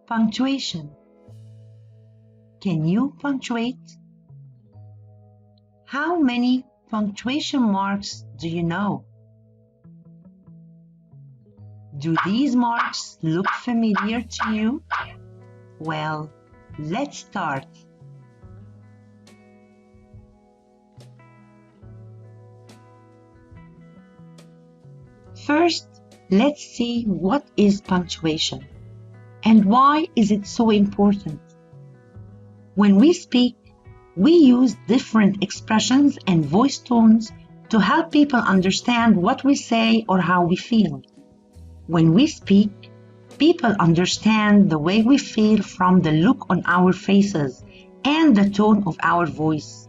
Punctuation. Can you punctuate? How many punctuation marks do you know? Do these marks look familiar to you? Well, let's start. First, let's see what is punctuation and why is it so important. When we speak, we use different expressions and voice tones to help people understand what we say or how we feel. When we speak, people understand the way we feel from the look on our faces and the tone of our voice.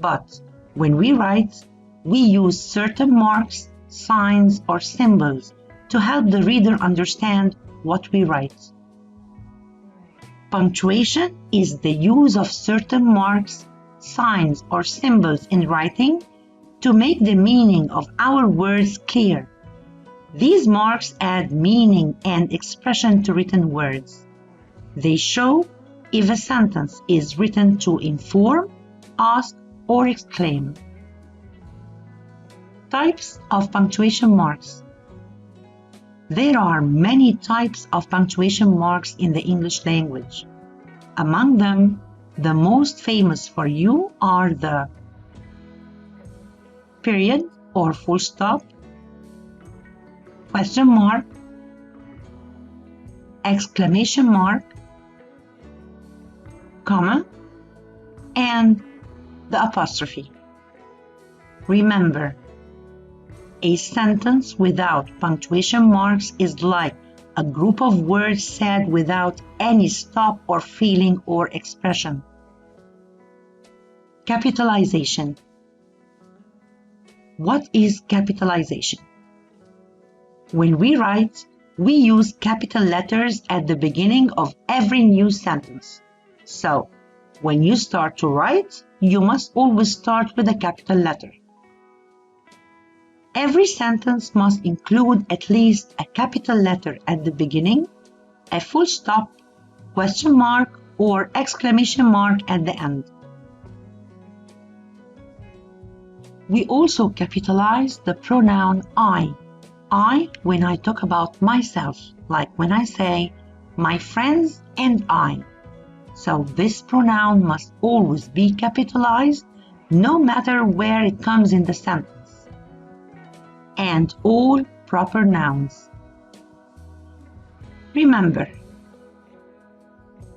But when we write, we use certain marks, signs, or symbols to help the reader understand what we write. Punctuation is the use of certain marks, signs, or symbols in writing to make the meaning of our words clear. These marks add meaning and expression to written words. They show if a sentence is written to inform, ask, or exclaim. Types of punctuation marks. There are many types of punctuation marks in the English language. Among them, the most famous for you are the period or full stop, question mark, exclamation mark, comma, and the apostrophe. Remember, a sentence without punctuation marks is like a group of words said without any stop or feeling or expression. Capitalization. What is capitalization? When we write, we use capital letters at the beginning of every new sentence. So, when you start to write, you must always start with a capital letter. Every sentence must include at least a capital letter at the beginning, a full stop, question mark, or exclamation mark at the end. We also capitalize the pronoun I. I when I talk about myself, like when I say my friends and I. So this pronoun must always be capitalized, no matter where it comes in the sentence. And all proper nouns. Remember,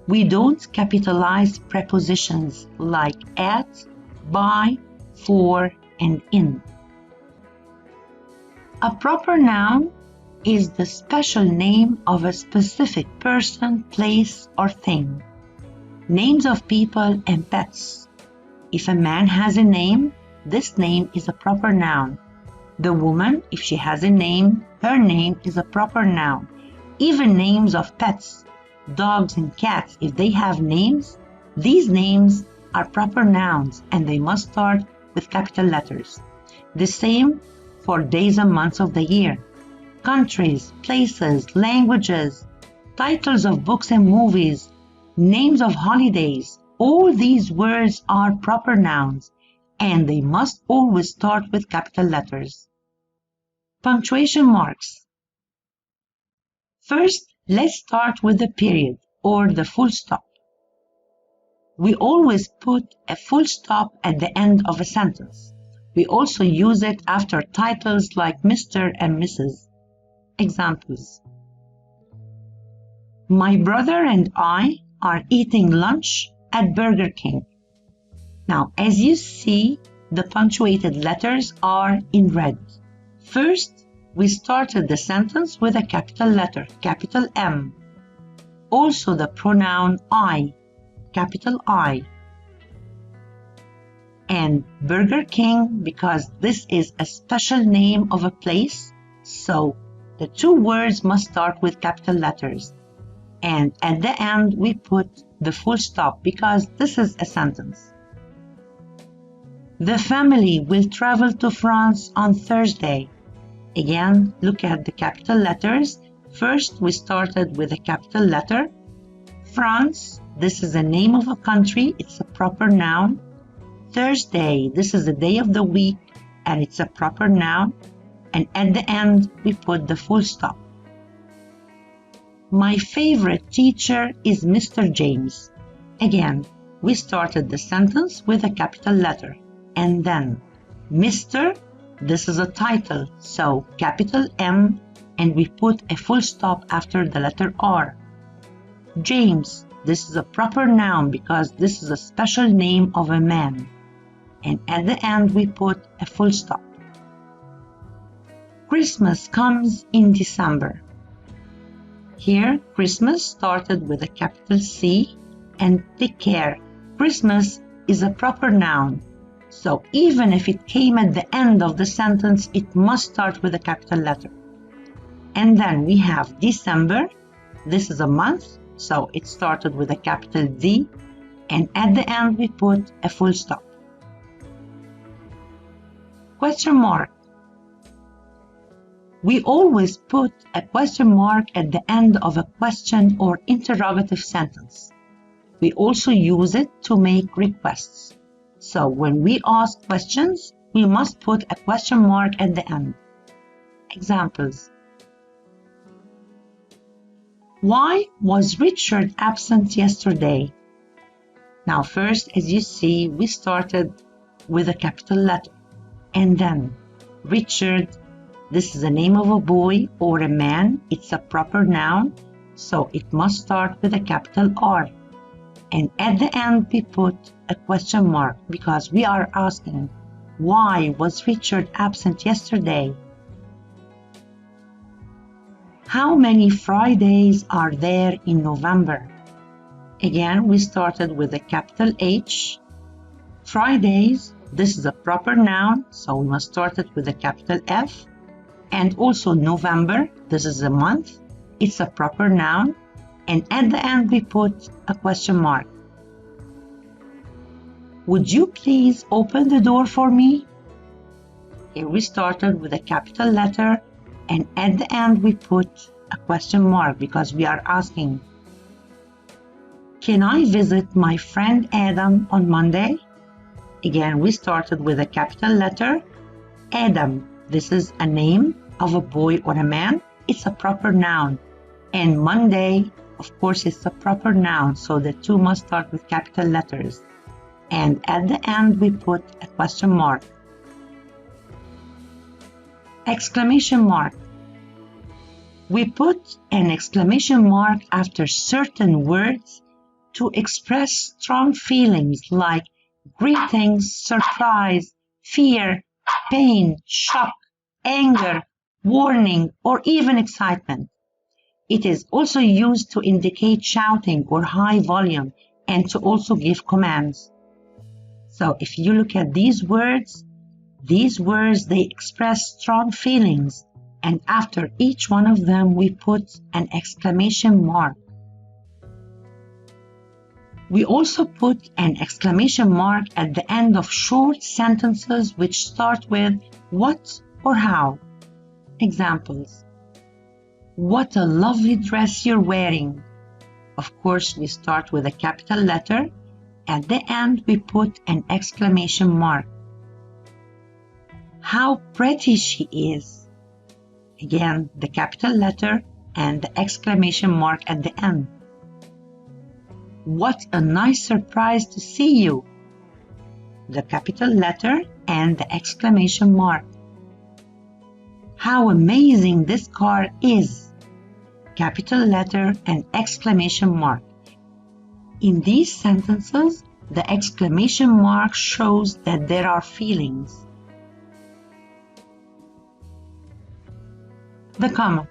we don't capitalize prepositions like at, by, for, and in. A proper noun is the special name of a specific person, place, or thing. Names of people and pets. If a man has a name, this name is a proper noun. The woman, if she has a name, her name is a proper noun. Even names of pets, dogs and cats, if they have names, these names are proper nouns and they must start with capital letters. The same for days and months of the year, countries, places, languages, titles of books and movies, names of holidays. All these words are proper nouns and they must always start with capital letters. Punctuation marks. First, let's start with the period or the full stop. We always put a full stop at the end of a sentence. We also use it after titles like Mr. and Mrs. Examples. My brother and I are eating lunch at Burger King. Now, as you see, the punctuated letters are in red. First, we started the sentence with a capital letter, capital M. Also the pronoun I, capital I. And Burger King, because this is a special name of a place, so the two words must start with capital letters. And at the end, we put the full stop because this is a sentence. The family will travel to France on Thursday. Again, look at the capital letters. First, we started with a capital letter. France, this is the name of a country, it's a proper noun. Thursday, this is the day of the week, and it's a proper noun. And at the end, we put the full stop. My favorite teacher is Mr. James. Again, we started the sentence with a capital letter. And then, Mr., this is a title, so capital M, and we put a full stop after the letter R. James, this is a proper noun because this is a special name of a man. And at the end, we put a full stop. Christmas comes in December. Here, Christmas started with a capital C, and take care, Christmas is a proper noun. So even if it came at the end of the sentence, it must start with a capital letter. And then we have December. This is a month, so it started with a capital D, and at the end we put a full stop. Question mark. We always put a question mark at the end of a question or interrogative sentence. We also use it to make requests. So when we ask questions, we must put a question mark at the end. Examples. Why was Richard absent yesterday? Now first, as you see, we started with a capital letter. And then Richard, this is the name of a boy or a man. It's a proper noun, so it must start with a capital R. And at the end, we put a question mark because we are asking, why was Richard absent yesterday? How many Fridays are there in November? Again, we started with a capital H. Fridays, this is a proper noun, so we must start it with a capital F. And also November, this is a month, it's a proper noun. And at the end, we put a question mark. Would you please open the door for me? Here we started with a capital letter, and at the end, we put a question mark because we are asking, can I visit my friend Adam on Monday? Again, we started with a capital letter. Adam, this is a name of a boy or a man. It's a proper noun. And Monday, of course, it's a proper noun, so the two must start with capital letters. And at the end, we put a question mark. Exclamation mark. We put an exclamation mark after certain words to express strong feelings like greetings, surprise, fear, pain, shock, anger, warning, or even excitement. It is also used to indicate shouting or high volume and to also give commands. So if you look at these words, they express strong feelings, and after each one of them we put an exclamation mark. We also put an exclamation mark at the end of short sentences which start with what or how. Examples. What a lovely dress you're wearing. Of course, we start with a capital letter. At the end, we put an exclamation mark. How pretty she is. Again, the capital letter and the exclamation mark at the end. What a nice surprise to see you. The capital letter and the exclamation mark. How amazing this car is. Capital letter and exclamation mark. In these sentences, the exclamation mark shows that there are feelings. The comma.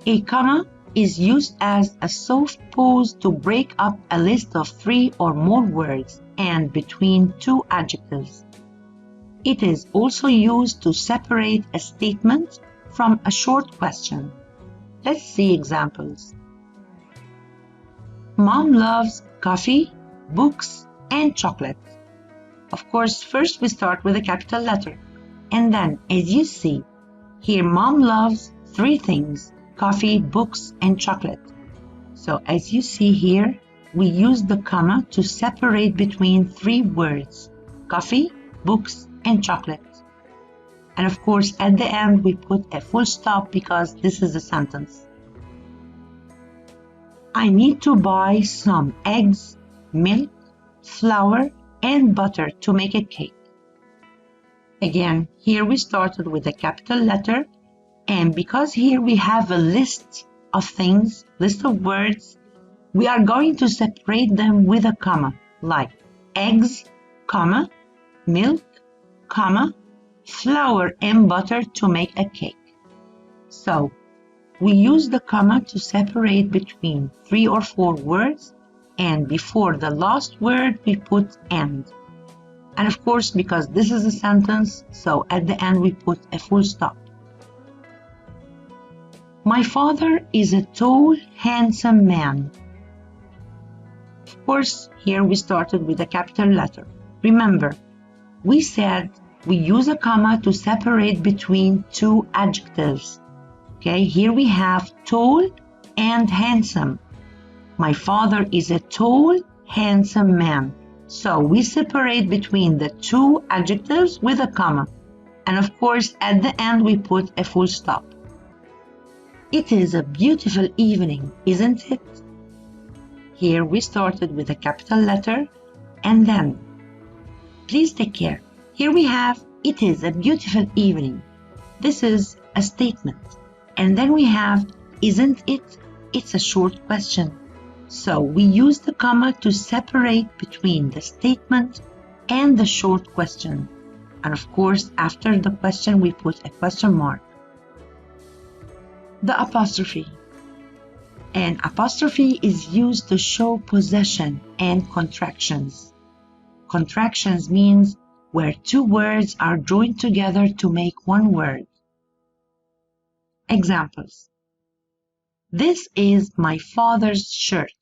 A comma is used as a soft pause to break up a list of 3 or more words and between 2 adjectives. It is also used to separate a statement from a short question. Let's see examples. Mom loves coffee, books, and chocolate. Of course, first we start with a capital letter. And then, as you see, here Mom loves 3 things: coffee, books, and chocolate. So as you see here, we use the comma to separate between three words: coffee, books, and chocolate. And of course, at the end, we put a full stop because this is a sentence. I need to buy some eggs, milk, flour, and butter to make a cake. Again, here we started with a capital letter, and because here we have a list of things, list of words, we are going to separate them with a comma, like eggs, comma, milk, comma, flour and butter to make a cake. So we use the comma to separate between 3 or 4 words, and before the last word we put and. And of course, because this is a sentence, so at the end we put a full stop. My father is a tall, handsome man. Of course, here we started with a capital letter. Remember, we said we use a comma to separate between two adjectives. Okay, here we have tall and handsome. My father is a tall, handsome man. So we separate between the two adjectives with a comma. And of course, at the end, we put a full stop. It is a beautiful evening, isn't it? Here we started with a capital letter, and then, please take care. Here we have, it is a beautiful evening. This is a statement. And then we have, isn't it? It's a short question. So we use the comma to separate between the statement and the short question. And of course, after the question, we put a question mark. The apostrophe. An apostrophe is used to show possession and contractions. Contractions means where two words are joined together to make one word. Examples. This is my father's shirt.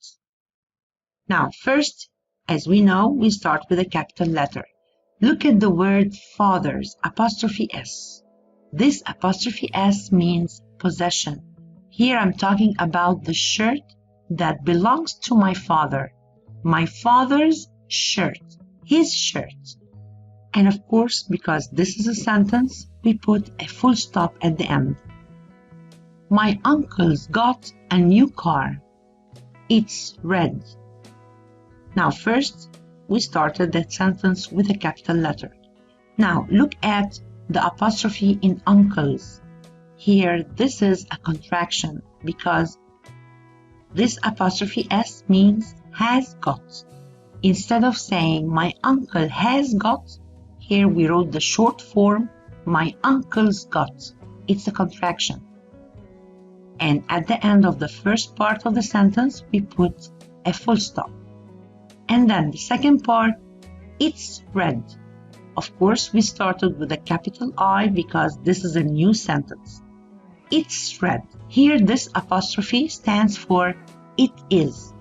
Now, first, as we know, we start with a capital letter. Look at the word father's, apostrophe S. This apostrophe S means possession. Here I'm talking about the shirt that belongs to my father. My father's shirt, his shirt. And of course, because this is a sentence, we put a full stop at the end. My uncle's got a new car. It's red. Now first, we started that sentence with a capital letter. Now look at the apostrophe in uncle's. Here, this is a contraction because this apostrophe S means has got. Instead of saying my uncle has got, here we wrote the short form, my uncle's got. It's a contraction. And at the end of the first part of the sentence, we put a full stop. And then the second part, it's red. Of course, we started with a capital I because this is a new sentence. It's red. Here, this apostrophe stands for it is.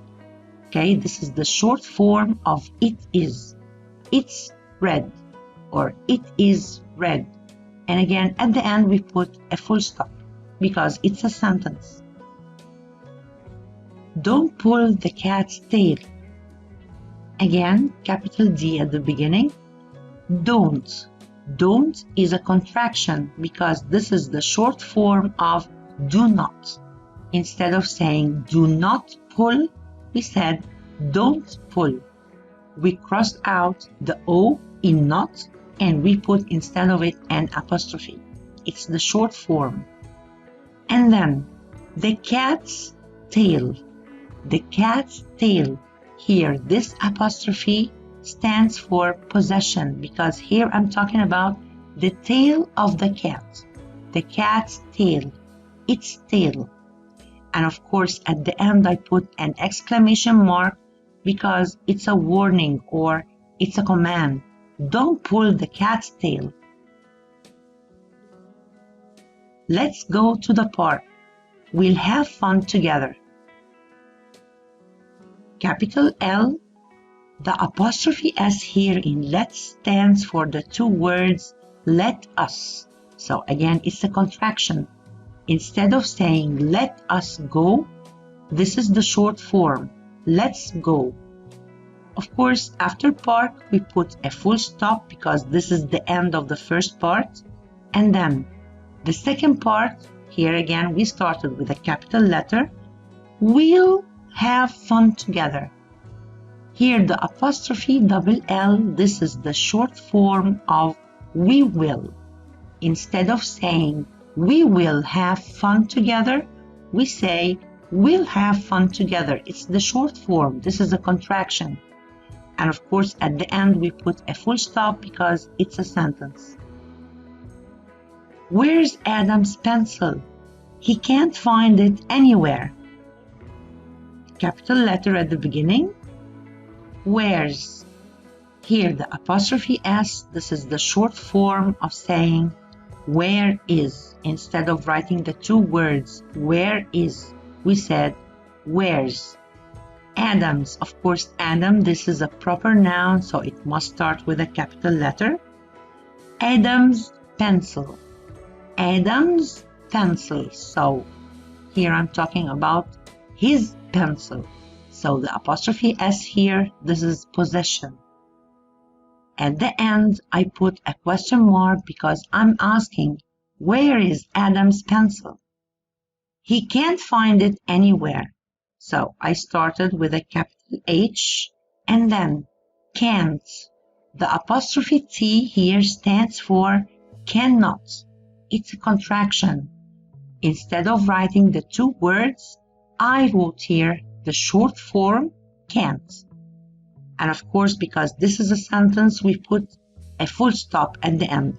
Okay, this is the short form of it is. It's red or it is red. And again, at the end, we put a full stop because it's a sentence. Don't pull the cat's tail. Again, capital D at the beginning. Don't. Don't is a contraction because this is the short form of do not. Instead of saying do not pull, we said don't pull. We crossed out the O in not and we put instead of it an apostrophe. It's the short form. And then the cat's tail. The cat's tail. Here, this apostrophe stands for possession because here I'm talking about the tail of the cat. The cat's tail. Its tail. And of course, at the end, I put an exclamation mark because it's a warning or it's a command. Don't pull the cat's tail. Let's go to the park. We'll have fun together. Capital L, the apostrophe S here in let's stands for the two words let us. So again, it's a contraction. Instead of saying let us go, this is the short form, let's go. Of course, after park, we put a full stop because this is the end of the first part. And then the second part, here again, we started with a capital letter. We'll have fun together. Here the apostrophe double L, this is the short form of we will. Instead of saying we will have fun together, we say we'll have fun together. It's the short form. This is a contraction. And of course, at the end, we put a full stop because it's a sentence. Where's Adam's pencil? He can't find it anywhere. Capital letter at the beginning. Where's? Here the apostrophe S, this is the short form of saying where is. Instead of writing the two words where is, we said where's. Adam's, of course, Adam, this is a proper noun, so it must start with a capital letter. Adam's pencil. Adam's pencil. So here I'm talking about his pencil. So the apostrophe S here, this is possession. At the end, I put a question mark because I'm asking, where is Adam's pencil? He can't find it anywhere. So I started with a capital H and then can't. The apostrophe T here stands for cannot. It's a contraction. Instead of writing the two words, I wrote here the short form can't. And of course, because this is a sentence, we put a full stop at the end.